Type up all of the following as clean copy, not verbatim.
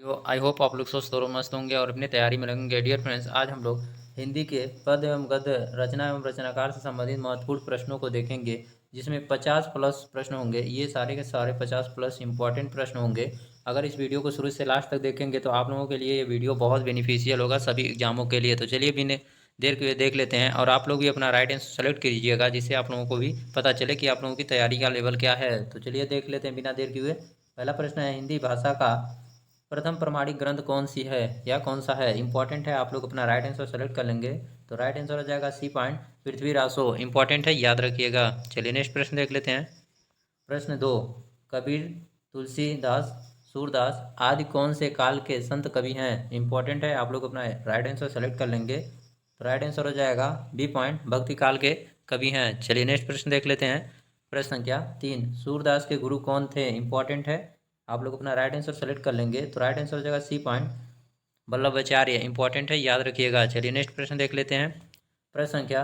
I hope आप लोग स्वस्थ और मस्त होंगे और अपनी तैयारी में लगेंगे। डियर फ्रेंड्स, आज हम लोग हिंदी के पद्य एवं गद्य रचना एवं रचनाकार से संबंधित महत्वपूर्ण प्रश्नों को देखेंगे, जिसमें 50 प्लस प्रश्न होंगे। ये सारे के सारे 50 प्लस इंपॉर्टेंट प्रश्न होंगे। अगर इस वीडियो को शुरू से लास्ट तक देखेंगे तो आप लोगों के लिए ये वीडियो बहुत बेनिफिशियल होगा सभी एग्जामों के लिए। तो चलिए बिना देर के देख लेते हैं और आप लोग भी अपना राइट आंसर सेलेक्ट कीजिएगा, जिससे आप लोगों को भी पता चले कि आप लोगों की तैयारी का लेवल क्या है। तो चलिए देख लेते हैं बिना देर किए हुए। पहला प्रश्न है, हिंदी भाषा का प्रथम प्रमाणिक ग्रंथ कौन सी है या कौन सा है? इंपॉर्टेंट है, आप लोग अपना राइट आंसर सेलेक्ट कर लेंगे। तो राइट आंसर हो जाएगा सी पॉइंट पृथ्वीरासो। इंपॉर्टेंट है, याद रखिएगा। चलिए नेक्स्ट प्रश्न देख लेते हैं। प्रश्न 2, कबीर, तुलसीदास, सूरदास आदि कौन से काल के संत कवि हैं? इंपॉर्टेंट है, आप लोग अपना राइट आंसर सेलेक्ट कर लेंगे। तो राइट आंसर हो जाएगा बी पॉइंट भक्ति काल के कवि हैं। चलिए नेक्स्ट प्रश्न देख लेते हैं। प्रश्न संख्या 3, सूरदास के गुरु कौन थे? इंपॉर्टेंट है, आप लोग अपना राइट आंसर सेलेक्ट कर लेंगे। तो राइट आंसर हो जाएगा सी पॉइंट वल्लभाचार्य। इंपॉर्टेंट है, याद रखिएगा। चलिए नेक्स्ट प्रश्न देख लेते हैं। प्रश्न संख्या,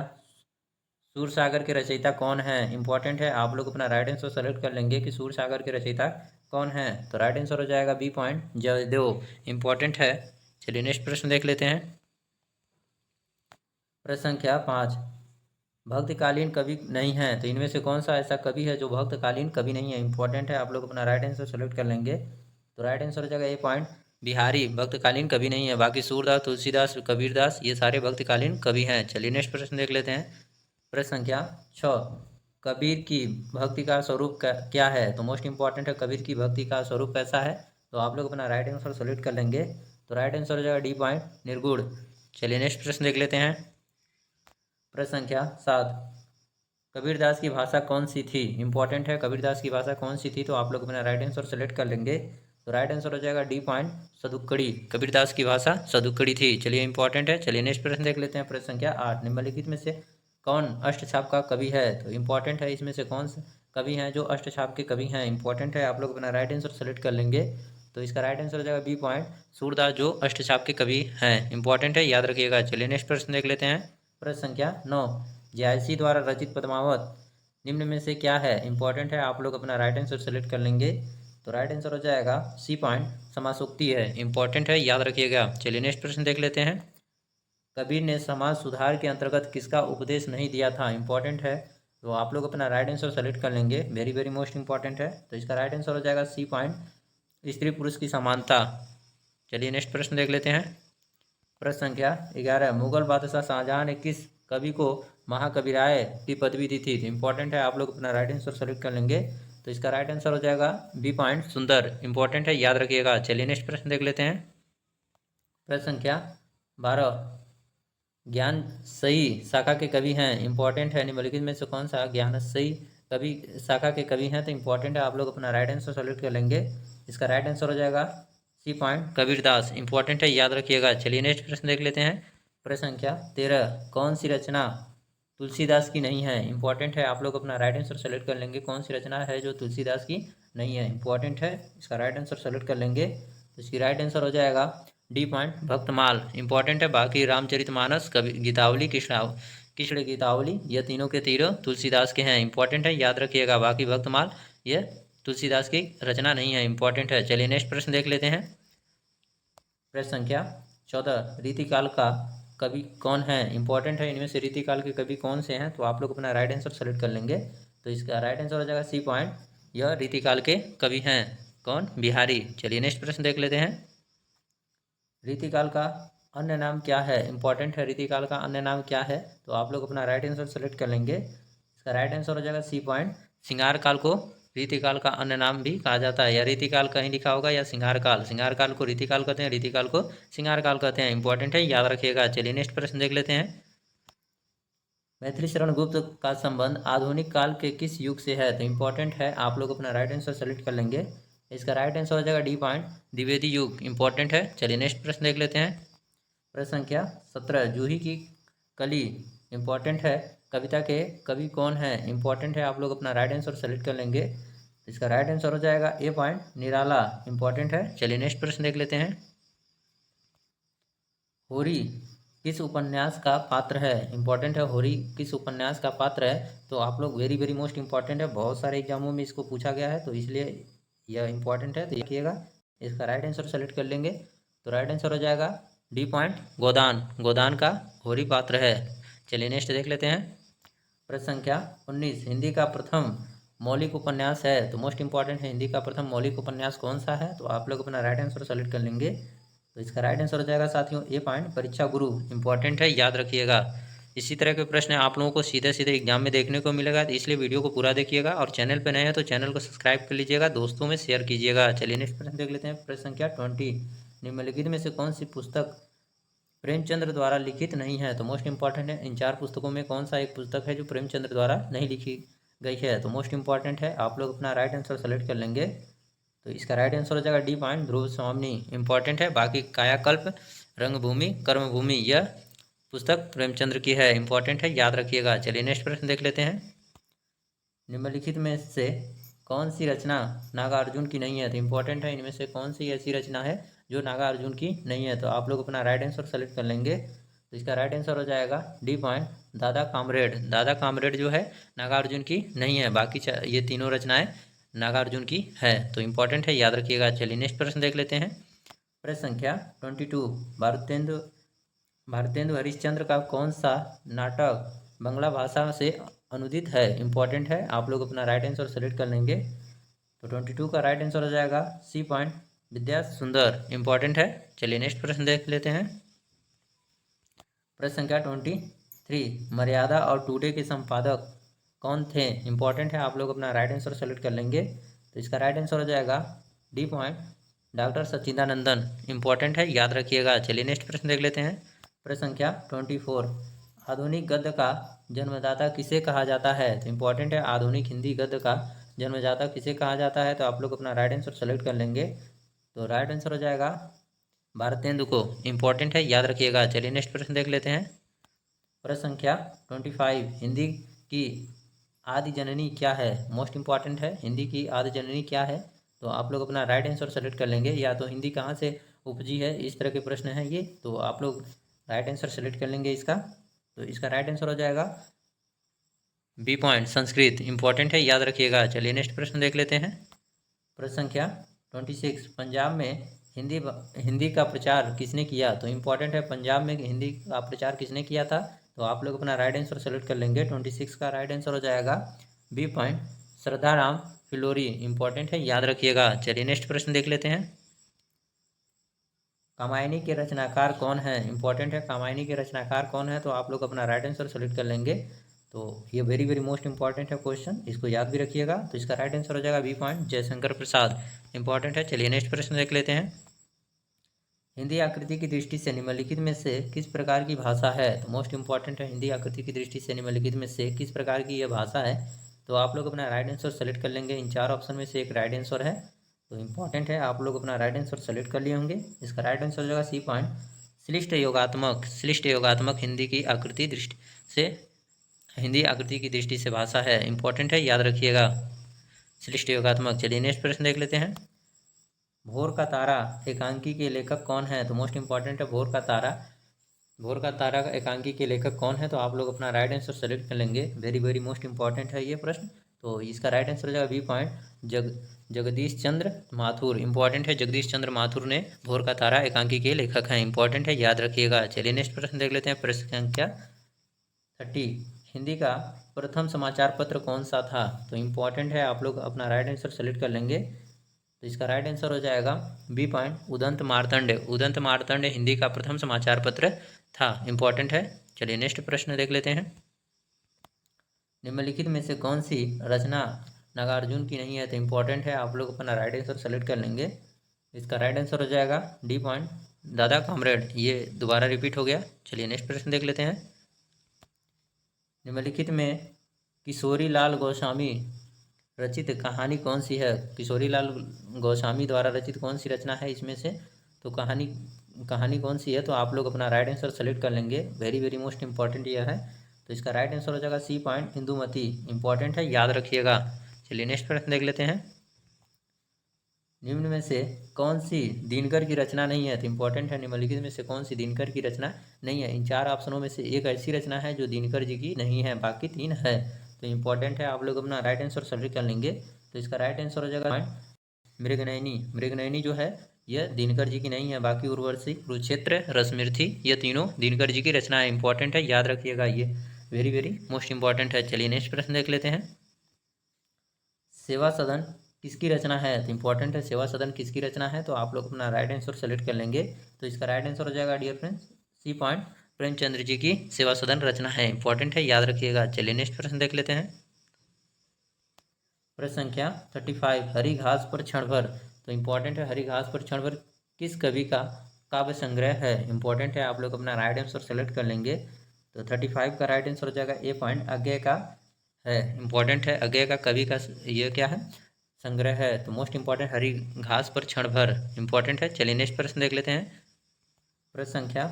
सूरसागर के रचयिता कौन है? इंपॉर्टेंट है, आप लोग अपना राइट आंसर सेलेक्ट कर लेंगे कि सूरसागर के रचयिता कौन है। तो राइट आंसर हो जाएगा बी पॉइंट जयदेव। इंपॉर्टेंट है। चलिए नेक्स्ट प्रश्न देख लेते हैं। प्रश्न संख्या 5, भक्तकालीन कवि नहीं है, तो इनमें से कौन सा ऐसा कवि है जो भक्तकालीन कवि नहीं है? इंपॉर्टेंट है, आप लोग अपना राइट आंसर सेलेक्ट कर लेंगे। तो राइट आंसर हो जाएगा ए पॉइंट बिहारी, भक्तकालीन कवि नहीं है। बाकी सूरदास, तुलसीदास, कबीरदास ये सारे भक्तकालीन कवि हैं। चलिए नेक्स्ट प्रश्न देख लेते हैं। प्रश्न संख्या 6, कबीर की भक्ति का स्वरूप क्या है? तो मोस्ट इंपॉर्टेंट है, कबीर की भक्ति का स्वरूप कैसा है? तो आप लोग अपना राइट आंसर सेलेक्ट कर लेंगे। तो राइट आंसर हो जाएगा डी पॉइंट निर्गुण। चलिए नेक्स्ट प्रश्न देख लेते हैं। प्रश्न संख्या 7, कबीरदास की भाषा कौन सी थी? इंपॉर्टेंट है, कबीरदास की भाषा कौन सी थी? तो आप लोग अपना राइट आंसर सेलेक्ट कर लेंगे। तो राइट आंसर हो जाएगा डी पॉइंट सदुक्कड़ी। कबीरदास की भाषा सदुक्कड़ी थी। चलिए इंपॉर्टेंट है। चलिए नेक्स्ट प्रश्न देख लेते हैं। प्रश्न संख्या 8, निम्नलिखित में से कौन अष्टछाप का कवि है? तो इंपॉर्टेंट है, इसमें से कौन से कवि हैं जो अष्टछाप के कवि हैं? इंपॉर्टेंट है, आप लोग अपना राइट आंसर सेलेक्ट कर लेंगे। तो इसका राइट आंसर हो जाएगा बी पॉइंट सूरदास, जो अष्टछाप के कवि हैं। इंपॉर्टेंट है, याद रखिएगा। चलिए नेक्स्ट प्रश्न देख लेते हैं। प्रश्न संख्या 9, जायसी द्वारा रचित पद्मावत निम्न में से क्या है? इंपॉर्टेंट है, आप लोग अपना राइट आंसर सेलेक्ट कर लेंगे। तो राइट आंसर हो जाएगा सी पॉइंट समासोक्ति है। इंपॉर्टेंट है, याद रखिएगा। चलिए नेक्स्ट प्रश्न देख लेते हैं। कबीर ने समाज सुधार के अंतर्गत किसका उपदेश नहीं दिया था? इंपॉर्टेंट है, तो आप लोग अपना राइट आंसर सेलेक्ट कर लेंगे। वेरी वेरी मोस्ट इंपॉर्टेंट है। तो इसका राइट आंसर हो जाएगा सी पॉइंट स्त्री पुरुष की समानता। चलिए नेक्स्ट प्रश्न देख लेते हैं। प्रश्न संख्या 11, मुगल बादशाह शाहजहां ने किस कवि को महाकविराय की पदवी दी थी? इंपॉर्टेंट है, आप लोग अपना राइट आंसर सेलेक्ट कर लेंगे। तो इसका राइट आंसर हो जाएगा बी पॉइंट सुंदर। इंपॉर्टेंट है, याद रखिएगा। चलिए नेक्स्ट प्रश्न देख लेते हैं। प्रश्न संख्या 12, ज्ञान सही शाखा के कवि हैं। इंपॉर्टेंट है, निम्नलिखित में से कौन सा ज्ञान सही कवि शाखा के कवि हैं? तो इंपॉर्टेंट है, आप लोग अपना राइट आंसर सेलेक्ट कर लेंगे। इसका राइट आंसर हो जाएगा सी पॉइंट कबीरदास। इंपॉर्टेंट है, याद रखिएगा। चलिए नेक्स्ट प्रश्न देख लेते हैं। प्रश्न संख्या 13, कौन सी रचना तुलसीदास की नहीं है? इंपॉर्टेंट है, आप लोग अपना राइट आंसर सेलेक्ट कर लेंगे। कौन सी रचना है जो तुलसीदास की नहीं है? इंपॉर्टेंट है, इसका राइट आंसर सेलेक्ट कर लेंगे। तो इसकी राइट आंसर हो जाएगा डी पॉइंट भक्तमाल। इंपॉर्टेंट है, बाकी रामचरितमानस, कवि गीतावली, कृष्ण गीतावली ये तीनों के तीनों तुलसीदास के हैं। इंपॉर्टेंट है, याद रखिएगा। बाकी भक्तमाल ये तुलसीदास की रचना नहीं है। इंपॉर्टेंट है। चलिए नेक्स्ट प्रश्न देख लेते हैं। प्रश्न संख्या 14, रीतिकाल का कवि कौन है? इंपॉर्टेंट है, इनमें से रीतिकाल के कवि कौन से हैं? तो आप लोग अपना राइट आंसर सेलेक्ट कर लेंगे। तो इसका राइट आंसर हो जाएगा सी पॉइंट, यह रीतिकाल के कवि हैं। कौन? बिहारी। चलिए नेक्स्ट प्रश्न देख लेते हैं। रीतिकाल का अन्य नाम क्या है? इंपॉर्टेंट है, रीतिकाल का अन्य नाम क्या है? तो आप लोग अपना राइट आंसर सेलेक्ट कर लेंगे। इसका राइट आंसर हो जाएगा सी पॉइंट सिंगार काल को रीतिकाल का अन्य नाम भी कहा जाता है। या रीतिकाल कहीं लिखा होगा या सिंगार काल को रीतिकाल कहते हैं, रीतिकाल को सिंगार काल कहते हैं। इंपॉर्टेंट है, याद रखिएगा। चलिए नेक्स्ट प्रश्न देख लेते हैं। मैथिली शरण गुप्त का संबंध आधुनिक काल के किस युग से है? तो इंपॉर्टेंट है, आप लोग अपना राइट आंसर सेलेक्ट कर लेंगे। इसका राइट आंसर हो जाएगा डी पॉइंट द्विवेदी युग। इंपॉर्टेंट है। चलिए नेक्स्ट प्रश्न देख लेते हैं। प्रश्न संख्या 17, जूही की कली इंपॉर्टेंट है, कविता के कवि कौन है? इंपॉर्टेंट है, आप लोग अपना राइट आंसर सेलेक्ट कर लेंगे। इसका राइट आंसर हो जाएगा ए पॉइंट निराला। इंपॉर्टेंट है। चलिए नेक्स्ट प्रश्न देख लेते हैं। होरी किस उपन्यास का पात्र है? इंपॉर्टेंट है, होरी किस उपन्यास का पात्र है? तो आप लोग वेरी वेरी मोस्ट इंपॉर्टेंट है, बहुत सारे एग्जामों में इसको पूछा गया है, तो इसलिए यह इंपॉर्टेंट है, तो देखिएगा। इसका राइट आंसर सेलेक्ट कर लेंगे तो राइट आंसर हो जाएगा डी पॉइंट, गोदान। गोदान का होरी पात्र है। चलिए नेक्स्ट देख लेते हैं। प्रश्न संख्या 19, हिंदी का प्रथम मौलिक उपन्यास है तो मोस्ट इंपॉर्टेंट है, हिंदी का प्रथम मौलिक उपन्यास कौन सा है? तो आप लोग अपना राइट आंसर सेलेक्ट कर लेंगे तो इसका राइट आंसर हो जाएगा साथियों ए पॉइंट, परीक्षा गुरु। इंपॉर्टेंट है, याद रखिएगा। इसी तरह के प्रश्न आप लोगों को सीधे सीधे एग्जाम में देखने को मिलेगा, तो इसलिए वीडियो को पूरा देखिएगा और चैनल पर नए हैं तो चैनल को सब्सक्राइब कर लीजिएगा, दोस्तों में शेयर कीजिएगा। चलिए नेक्स्ट प्रश्न देख लेते हैं। प्रश्न संख्या 20, निम्नलिखित में से कौन सी पुस्तक प्रेमचंद्र द्वारा लिखित नहीं है? तो मोस्ट इंपॉर्टेंट है, इन 4 पुस्तकों में कौन सा एक पुस्तक है जो प्रेमचंद्र द्वारा नहीं लिखी गई है? तो मोस्ट इंपॉर्टेंट है, आप लोग अपना राइट आंसर सेलेक्ट कर लेंगे तो इसका राइट आंसर हो जाएगा डी पॉइंट, ध्रुव स्वामी। इंपॉर्टेंट है। बाकी कायाकल्प, रंगभूमि, कर्मभूमि यह पुस्तक प्रेमचंद्र की है। इंपॉर्टेंट है, याद रखिएगा। चलिए नेक्स्ट प्रश्न देख लेते हैं। निम्नलिखित में से कौन सी रचना नागार्जुन की नहीं है? तो इंपॉर्टेंट है, इनमें से कौन सी ऐसी रचना है जो नागार्जुन की नहीं है? तो आप लोग अपना राइट आंसर सेलेक्ट कर लेंगे तो इसका राइट आंसर हो जाएगा डी पॉइंट, दादा कामरेड। दादा कामरेड जो है नागार्जुन की नहीं है, बाकी ये तीनों रचनाएं नागार्जुन की है। तो इंपॉर्टेंट है, याद रखिएगा। चलिए नेक्स्ट प्रश्न देख लेते हैं। प्रश्न संख्या 22, भारतेंदु हरिश्चंद्र का कौन सा नाटक बांग्ला भाषा से अनुदित है? इंपॉर्टेंट है, आप लोग अपना राइट आंसर सेलेक्ट कर लेंगे तो 22 का राइट आंसर हो जाएगा सी पॉइंट, विद्या सुंदर। इंपॉर्टेंट है। चलिए नेक्स्ट प्रश्न देख लेते हैं। प्रश्न संख्या 23, मर्यादा और टुडे के संपादक कौन थे? इंपॉर्टेंट है, आप लोग अपना राइट आंसर सेलेक्ट कर लेंगे तो इसका राइट आंसर हो जाएगा D point, doctor Sachchidanandan. Important है, याद रखिएगा। चलिए नेक्स्ट प्रश्न देख लेते हैं। प्रश्न संख्या 24, आधुनिक गद्य का जन्मदाता किसे कहा जाता है? तो इंपॉर्टेंट है, आधुनिक हिंदी गद्य का जन्मदाता किसे कहा जाता है? तो आप लोग अपना राइट आंसर सेलेक्ट कर लेंगे तो राइट आंसर हो जाएगा भारतेंदु को। इंपॉर्टेंट है, याद रखिएगा। चलिए नेक्स्ट प्रश्न देख लेते हैं। प्रश्न संख्या 25, हिंदी की आदि जननी क्या है? मोस्ट इंपॉर्टेंट है, हिंदी की आदि जननी क्या है? तो आप लोग अपना राइट आंसर सेलेक्ट कर लेंगे, या तो हिंदी कहाँ से उपजी है, इस तरह के प्रश्न हैं ये, तो आप लोग राइट आंसर सेलेक्ट कर लेंगे इसका तो इसका राइट आंसर हो जाएगा बी पॉइंट, संस्कृत। इंपॉर्टेंट है, याद रखिएगा। चलिए नेक्स्ट प्रश्न देख लेते हैं। प्रश्न संख्या 26, पंजाब में हिंदी का प्रचार किसने किया? तो इंपॉर्टेंट है, पंजाब में हिंदी का प्रचार किसने किया था? तो आप लोग अपना राइट आंसर सेलेक्ट कर लेंगे। 26 का राइट आंसर हो जाएगा B point, Shraddharam Phillauri. Important है, याद रखिएगा। चलिए नेक्स्ट प्रश्न देख लेते हैं। कामायनी के रचनाकार कौन है? इंपॉर्टेंट है, कामायनी के रचनाकार कौन है? तो आप लोग अपना राइट आंसर सेलेक्ट कर लेंगे तो ये वेरी वेरी मोस्ट इंपॉर्टेंट है क्वेश्चन, इसको याद भी रखिएगा। तो इसका राइट आंसर हो जाएगा B point, Jaishankar Prasad. Important है। चलिए नेक्स्ट प्रश्न देख लेते हैं। हिंदी आकृति की दृष्टि से निम्नलिखित में से किस प्रकार की भाषा है? तो मोस्ट इंपॉर्टेंट है, हिंदी आकृति की दृष्टि से निम्नलिखित में से किस प्रकार की यह भाषा है? तो आप लोग अपना राइट आंसर सेलेक्ट कर लेंगे। इन 4 ऑप्शन में से एक राइट आंसर है तो इंपॉर्टेंट है, आप लोग अपना राइट आंसर सेलेक्ट कर लिए होंगे। इसका राइट आंसर हो जाएगा सी पॉइंट, श्लिष्ट योगात्मक। श्लिष्ट योगात्मक हिंदी की आकृति दृष्टि से, हिंदी आकृति की दृष्टि से भाषा है। इंपॉर्टेंट है, याद रखिएगा, श्लिष्ट योगात्मक। चलिए नेक्स्ट प्रश्न देख लेते हैं। भोर का तारा एकांकी के लेखक कौन है? तो मोस्ट इंपॉर्टेंट है, भोर का तारा का एकांकी के लेखक कौन है? तो आप लोग अपना राइट आंसर सेलेक्ट कर लेंगे। वेरी वेरी मोस्ट इंपॉर्टेंट है ये प्रश्न, तो इसका राइट आंसर हो जाएगा बी पॉइंट, जगदीश चंद्र माथुर। इंपॉर्टेंट है, जगदीश चंद्र माथुर ने भोर का तारा एकांकी के लेखक हैं। इंपॉर्टेंट है, याद रखिएगा। चलिए नेक्स्ट प्रश्न देख लेते हैं। प्रश्न संख्या 30, हिंदी का प्रथम समाचार पत्र कौन सा था? तो इंपॉर्टेंट है, आप लोग अपना राइट आंसर सेलेक्ट कर लेंगे तो इसका राइट आंसर हो जाएगा बी पॉइंट, उदंत मार्तंड। उदंत मार्तंड हिंदी का प्रथम समाचार पत्र था। इंपॉर्टेंट है। चलिए नेक्स्ट प्रश्न देख लेते हैं। निम्नलिखित में से कौन सी रचना नागार्जुन की नहीं है? तो इंपॉर्टेंट है, आप लोग अपना राइट आंसर सेलेक्ट कर लेंगे। इसका राइट आंसर हो जाएगा डी पॉइंट, दादा कामरेड। ये दोबारा रिपीट हो गया। चलिए नेक्स्ट प्रश्न देख लेते हैं। निम्नलिखित में किशोरी लाल गोस्वामी रचित कहानी कौन सी है? किशोरी लाल गोस्वामी द्वारा रचित कौन सी रचना है इसमें से? तो कहानी कौन सी है? तो आप लोग अपना राइट आंसर सेलेक्ट कर लेंगे। वेरी वेरी मोस्ट इंपॉर्टेंट यह है तो इसका राइट आंसर हो जाएगा सी पॉइंट, इंदुमती। इंपॉर्टेंट है, याद रखिएगा। चलिए नेक्स्ट प्रश्न देख लेते हैं। निम्न में से कौन सी दिनकर की रचना नहीं है? तो इंपॉर्टेंट है, निम्नलिखित में से कौन सी दिनकर की रचना नहीं है? इन 4 ऑप्शनों में से एक ऐसी रचना है जो दिनकर जी की नहीं है, बाकी 3 है। तो इंपॉर्टेंट है, आप लोग अपना राइट आंसर सेलेक्ट कर लेंगे तो इसका राइट आंसर हो जाएगा मृगनयनी, मृगनयनी जो है यह दिनकर जी की नहीं है, बाकी उर्वशी, कुरुक्षेत्र, रसमिर्थी ये तीनों दिनकर जी की रचना है। इंपॉर्टेंट है, याद रखिएगा, ये वेरी वेरी मोस्ट इंपॉर्टेंट है। चलिए नेक्स्ट प्रश्न देख लेते हैं। सेवा सदन किसकी रचना है? तो इंपॉर्टेंट है, सेवा सदन किसकी रचना है? तो आप लोग अपना राइट आंसर सेलेक्ट कर लेंगे। तो इसका राइट आंसर हो जाएगा dear friends C point, Premchandra ji की सेवा सदन रचना है। इंपॉर्टेंट है, याद रखिएगा। चलिए नेक्स्ट प्रश्न देख लेते हैं। प्रश्न संख्या 35, हरी घास पर क्षण भर। तो इंपॉर्टेंट है, हरी घास पर क्षण भर किस कवि का काव्य संग्रह है? इंपॉर्टेंट है, आप लोग अपना राइट आंसर सेलेक्ट कर लेंगे। तो 35 का राइट आंसर हो जाएगा ए पॉइंट, अज्ञेय का है। इंपॉर्टेंट है, अज्ञेय का कवि का ये क्या है? संग्रह है। तो मोस्ट इंपॉर्टेंट हरी घास पर क्षण भर इंपॉर्टेंट है। चलिए नेक्स्ट प्रश्न देख लेते हैं। प्रश्न संख्या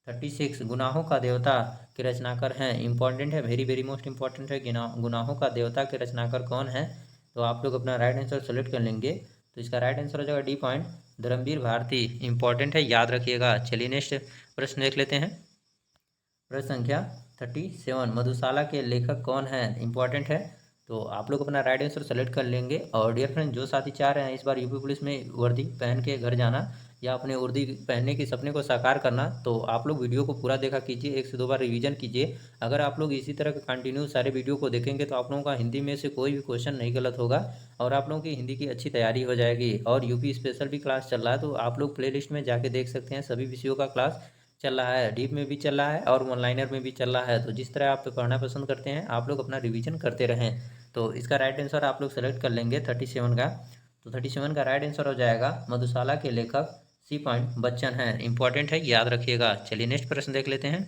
36, गुनाहों का देवता के रचनाकार हैं। इंपॉर्टेंट है, वेरी वेरी मोस्ट इंपॉर्टेंट है, गुनाहों का देवता के रचनाकार कौन है? तो आप लोग अपना राइट आंसर सेलेक्ट कर लेंगे। तो इसका राइट आंसर हो जाएगा D point, Dharamvir Bharati. Important है, याद रखिएगा। चलिए नेक्स्ट प्रश्न देख लेते हैं। प्रश्न संख्या 37, मधुशाला के लेखक कौन है? इंपॉर्टेंट है, तो आप लोग अपना राइट आंसर सेलेक्ट कर लेंगे। और डियर फ्रेंड, जो साथी चाह रहे हैं इस बार यूपी पुलिस में वर्दी पहन के घर जाना या अपने वर्दी पहनने के सपने को साकार करना, तो आप लोग वीडियो को पूरा देखा कीजिए, 1 से 2 बार रिवीजन कीजिए। अगर आप लोग इसी तरह का कंटिन्यू सारे वीडियो को देखेंगे तो आप लोगों का हिंदी में से कोई भी क्वेश्चन नहीं गलत होगा और आप लोगों की हिंदी की अच्छी तैयारी हो जाएगी। और यूपी स्पेशल भी क्लास चल रहा है, तो आप लोग प्ले लिस्ट में जाके देख सकते हैं, सभी विषयों का क्लास चल रहा है, डीप में भी चल रहा है और वन लाइनर में भी चल रहा है। तो जिस तरह आप पढ़ना पसंद करते हैं आप लोग अपना रिवीजन करते रहें। तो इसका राइट आंसर आप लोग सेलेक्ट कर लेंगे 37 का। तो 37 का राइट आंसर हो जाएगा मधुशाला के लेखक सी पॉइंट बच्चन है। इंपॉर्टेंट है, याद रखिएगा। चलिए नेक्स्ट प्रश्न देख लेते हैं।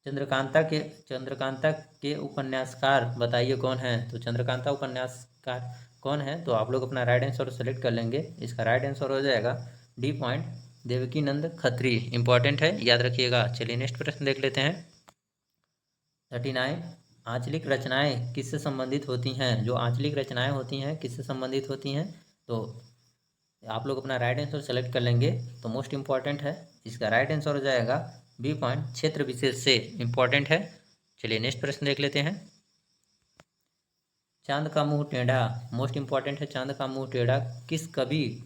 चंद्रकांता के उपन्यासकार बताइए कौन है? तो चंद्रकांता उपन्यासकार कौन है? तो आप लोग अपना राइट आंसर सेलेक्ट कर लेंगे। इसका राइट आंसर हो जाएगा डी पॉइंट, देवकीनंद खत्री। इंपॉर्टेंट है, याद रखिएगा। चलिए नेक्स्ट प्रश्न देख लेते हैं। 39, आंचलिक रचनाएं किससे संबंधित होती हैं? जो आंचलिक रचनाएं होती हैं किससे संबंधित होती हैं? तो आप लोग अपना राइट आंसर सेलेक्ट कर लेंगे। तो मोस्ट इंपॉर्टेंट है, इसका राइट आंसर हो जाएगा बी पॉइंट, क्षेत्र विशेष से। इंपॉर्टेंट है। चलिए नेक्स्ट प्रश्न देख लेते हैं। चांद का मुंह टेढ़ा, मोस्ट इंपॉर्टेंट है, चांद का मुंह टेढ़ा किस कवि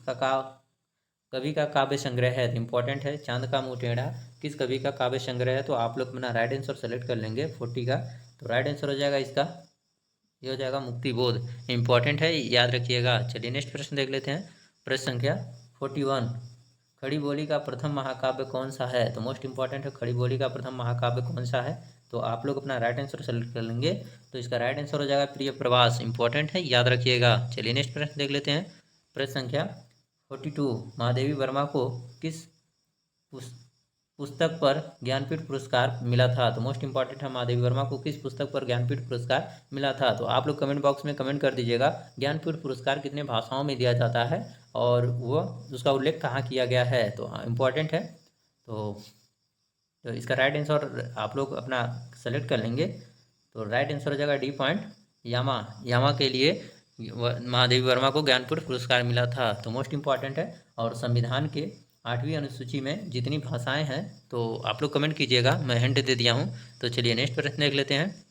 का काव्य संग्रह है? इंपॉर्टेंट है, चांद का मुंह टेढ़ा किस कवि का काव्य संग्रह है? तो आप लोग अपना राइट आंसर सेलेक्ट कर लेंगे 40 का। तो राइट आंसर हो जाएगा इसका, ये हो जाएगा मुक्तिबोध। इंपॉर्टेंट है, याद रखिएगा। चलिए नेक्स्ट प्रश्न देख लेते हैं। प्रश्न संख्या 41, खड़ी बोली का प्रथम महाकाव्य कौन सा है? तो मोस्ट इंपॉर्टेंट है, खड़ी बोली का प्रथम महाकाव्य कौन सा है? तो आप लोग अपना राइट आंसर सेलेक्ट कर लेंगे। तो इसका राइट आंसर हो जाएगा प्रिय प्रवास। इंपॉर्टेंट है, याद रखिएगा। चलिए नेक्स्ट प्रश्न देख लेते हैं। प्रश्न संख्या 42, महादेवी वर्मा को किस पुस्तक पर ज्ञानपीठ पुरस्कार मिला था? तो मोस्ट इंपॉर्टेंट है, महादेवी वर्मा को किस पुस्तक पर ज्ञानपीठ पुरस्कार मिला था? तो आप लोग कमेंट बॉक्स में कमेंट कर दीजिएगा, ज्ञानपीठ पुरस्कार कितने भाषाओं में दिया जाता है और वह उसका उल्लेख कहाँ किया गया है? तो इम्पॉर्टेंट है। तो इसका राइट आंसर आप लोग अपना सेलेक्ट कर लेंगे। तो राइट आंसर हो जाएगा डी पॉइंट, यामा के लिए महादेवी वर्मा को ज्ञानपीठ पुरस्कार मिला था। तो मोस्ट इंपॉर्टेंट है। और संविधान के 8वीं अनुसूची में जितनी भाषाएं हैं तो आप लोग कमेंट कीजिएगा, मैं हिंट दे दिया हूँ। तो चलिए नेक्स्ट प्रश्न देख लेते हैं।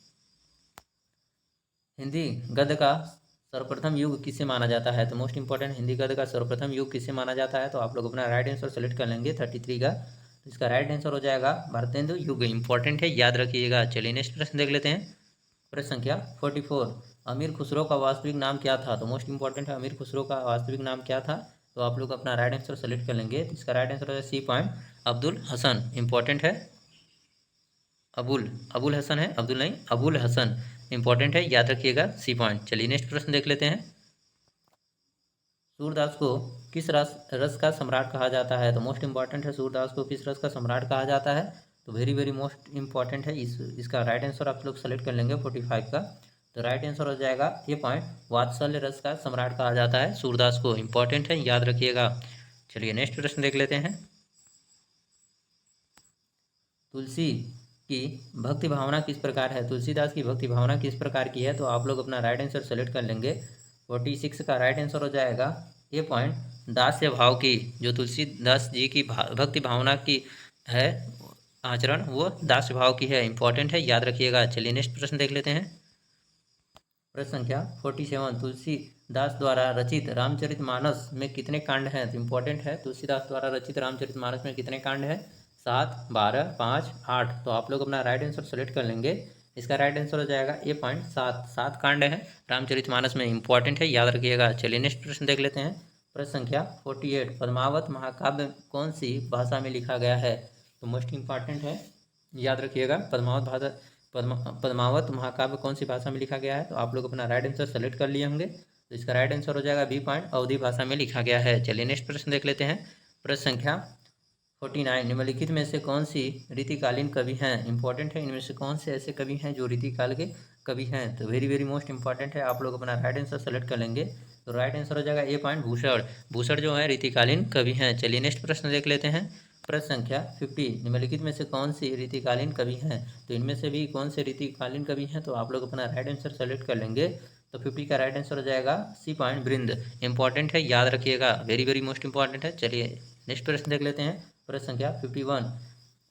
हिंदी गद्य का सर्वप्रथम युग किसे माना जाता है? तो मोस्ट इंपॉर्टेंट, हिंदी गद्य का सर्वप्रथम युग किसे माना जाता है? तो आप लोग अपना राइट आंसर सेलेक्ट कर लेंगे 33 का। तो इसका राइट आंसर हो जाएगा भारतेंदु युग। इंपॉर्टेंट है, याद रखिएगा। चलिए नेक्स्ट प्रश्न देख लेते हैं। प्रश्न संख्या 44, अमीर खुसरो का वास्तविक नाम क्या था? तो मोस्ट इंपॉर्टेंट है, अमीर खुसरो का वास्तविक नाम क्या था? तो आप लोग अपना राइट आंसर सेलेक्ट कर लेंगे। तो इसका राइट आंसर है C point, Abdul Hasan. Important है, अबुल हसन है, अब्दुल नहीं, अबुल हसन। इंपॉर्टेंट है, याद रखिएगा, सी पॉइंट। चलिए नेक्स्ट प्रश्न देख लेते हैं। सूरदास को किस रस का सम्राट कहा जाता है? तो मोस्ट इंपॉर्टेंट है, सूरदास को किस रस का सम्राट कहा जाता है? तो वेरी वेरी मोस्ट इंपॉर्टेंट है, इसका राइट आंसर आप लोग सेलेक्ट कर लेंगे 45 का। तो राइट आंसर हो जाएगा ये पॉइंट, वात्सल्य रस का सम्राट कहा जाता है सूरदास को। इंपॉर्टेंट है, याद रखिएगा। चलिए नेक्स्ट प्रश्न देख लेते हैं। तुलसी की भक्ति भावना किस प्रकार है? तुलसीदास की भक्ति भावना किस प्रकार की है? तो आप लोग अपना राइट आंसर सेलेक्ट कर लेंगे। 46 का राइट आंसर हो जाएगा ये पॉइंट, दास्य भाव की। जो तुलसीदास जी की भक्ति भावना की है आचरण, वो दास्य भाव की है। इंपॉर्टेंट है, याद रखिएगा। चलिए नेक्स्ट प्रश्न देख लेते हैं। प्रश्न संख्या 47, तुलसीदास द्वारा रचित रामचरितमानस में कितने कांड हैं? तो इम्पोर्टेंट है, तुलसीदास द्वारा रचित रामचरितमानस में कितने कांड हैं? 7, 12, 5, 8। तो आप लोग अपना राइट आंसर सेलेक्ट कर लेंगे। इसका राइट आंसर हो जाएगा ए पॉइंट 7 कांड है रामचरितमानस में, इंपॉर्टेंट है, याद रखिएगा। चलिए नेक्स्ट प्रश्न देख लेते हैं। प्रश्न संख्या 48, पद्मावत महाकाव्य कौन सी भाषा में लिखा गया है? तो मोस्ट इंपॉर्टेंट है, याद रखिएगा। पद्मावत महाकाव्य कौन सी भाषा में लिखा गया है? तो आप लोग अपना राइट आंसर सेलेक्ट कर लिए होंगे। तो इसका राइट आंसर हो जाएगा बी पॉइंट, अवधी भाषा में लिखा गया है। चलिए नेक्स्ट प्रश्न देख लेते हैं। प्रश्न संख्या 49, निम्नलिखित में से कौन सी रीतिकालीन कवि हैं? इंपॉर्टेंट है, इनमें से कौन से ऐसे कवि हैं जो रीतिकाल के कवि हैं? तो वेरी वेरी मोस्ट इंपॉर्टेंट है, आप लोग अपना राइट आंसर सेलेक्ट कर लेंगे। तो राइट आंसर हो जाएगा ए पॉइंट, भूषण। भूषण जो है रीतिकालीन कवि हैं। चलिए नेक्स्ट प्रश्न देख लेते हैं। प्रश्न संख्या 50, निम्नलिखित में से कौन सी रीतिकालीन कवि हैं? तो इनमें से भी कौन से रीतिकालीन कवि हैं? तो आप लोग अपना राइट आंसर सेलेक्ट कर लेंगे। तो 50 का राइट आंसर हो जाएगा सी पॉइंट, वृंद। इंपॉर्टेंट है, याद रखिएगा, वेरी वेरी मोस्ट इंपॉर्टेंट है। चलिए नेक्स्ट प्रश्न देख लेते हैं। प्रश्न संख्या 51,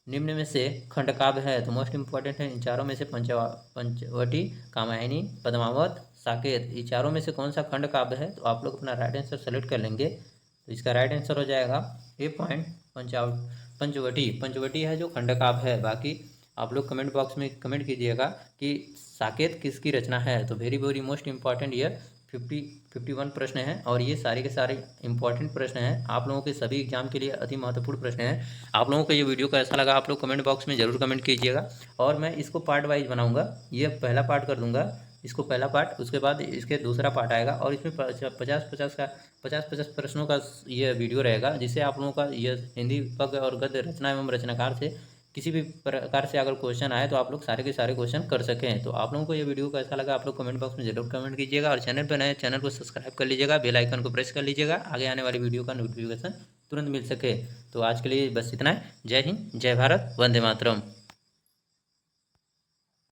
निम्न में से खंड काव्य है? तो मोस्ट इंपॉर्टेंट है, इन चारों में से पंचवटी, कामायनी, पद्मावत, साकेत, ये चारों में से कौन सा खंड काव्य है? तो आप लोग अपना राइट आंसर सेलेक्ट कर लेंगे। तो इसका राइट आंसर हो जाएगा ए पॉइंट, पंचवटी। पंचवटी है जो खंड काव्य है। बाकी आप लोग कमेंट बॉक्स में कमेंट कीजिएगा कि साकेत किसकी रचना है। तो वेरी वेरी मोस्ट इंपॉर्टेंट ये 51 प्रश्न हैं और ये सारे के सारे इंपॉर्टेंट प्रश्न हैं, आप लोगों के सभी एग्जाम के लिए अति महत्वपूर्ण प्रश्न हैं। आप लोगों को ये वीडियो कैसा लगा आप लोग कमेंट बॉक्स में ज़रूर कमेंट कीजिएगा। और मैं इसको पार्ट वाइज बनाऊंगा, ये पहला पार्ट कर दूंगा, इसको पहला पार्ट, उसके बाद इसके दूसरा पार्ट आएगा और इसमें 50 प्रश्नों का ये वीडियो रहेगा, जिससे आप लोगों का ये हिंदी पद्य और गद्य रचना एवं रचनाकार से किसी भी प्रकार से अगर क्वेश्चन आए तो आप लोग सारे के सारे क्वेश्चन कर सकें। तो आप लोगों को ये वीडियो कैसा लगा आप लोग कमेंट बॉक्स में जरूर कमेंट कीजिएगा और चैनल पर नए चैनल को सब्सक्राइब कर लीजिएगा, बेल आइकन को प्रेस कर लीजिएगा, आगे आने वाली वीडियो का नोटिफिकेशन तुरंत मिल सके। तो आज के लिए बस इतना है। जय हिंद, जय भारत, वंदे मातरम।